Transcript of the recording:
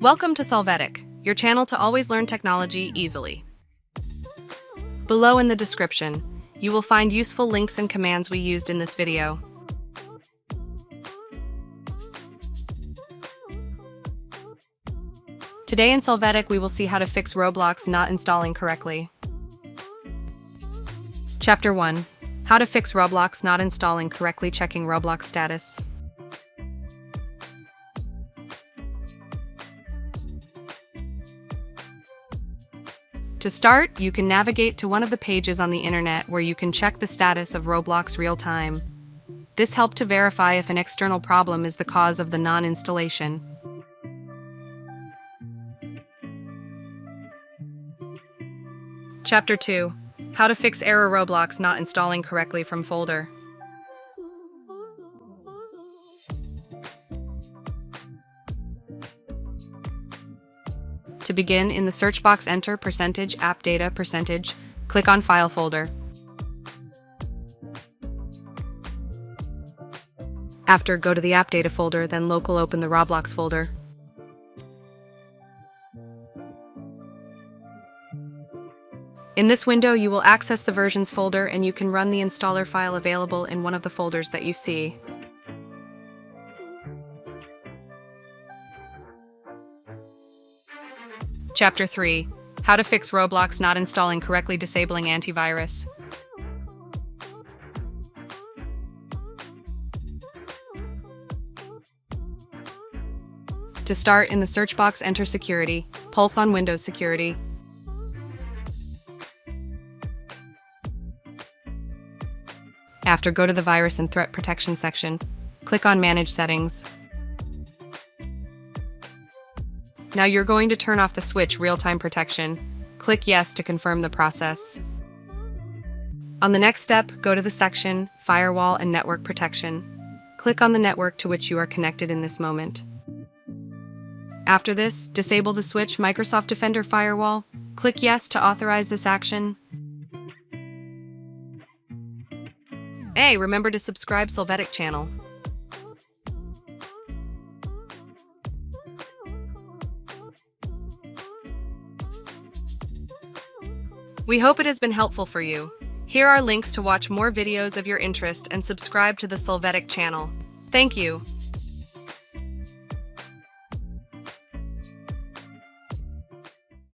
Welcome to Solvetic, your channel to always learn technology easily. Below in the description, you will find useful links and commands we used in this video. Today in Solvetic, we will see how to fix Roblox not installing correctly. Chapter 1. How to fix Roblox not installing correctly, checking Roblox status. To start, you can navigate to one of the pages on the internet where you can check the status of Roblox real-time. This helps to verify if an external problem is the cause of the non-installation. Chapter 2. How to fix error Roblox not installing correctly from folder. To begin, in the search box enter %app data %, click on File folder. After, go to the app data folder, then local open the Roblox folder. In this window, you will access the versions folder and you can run the installer file available in one of the folders that you see. Chapter 3. How to fix Roblox not installing correctly, disabling antivirus. To start, in the search box enter security, pulse on Windows security. After, go to the virus and threat protection section, click on manage settings. Now you're going to turn off the switch real-time protection. Click yes to confirm the process. On the next step, go to the section Firewall and Network Protection. Click on the network to which you are connected in this moment. After this, disable the switch Microsoft Defender Firewall. Click yes to authorize this action. Hey, remember to subscribe Solvetic channel. We hope it has been helpful for you. Here are links to watch more videos of your interest and subscribe to the Solvetic channel. Thank you.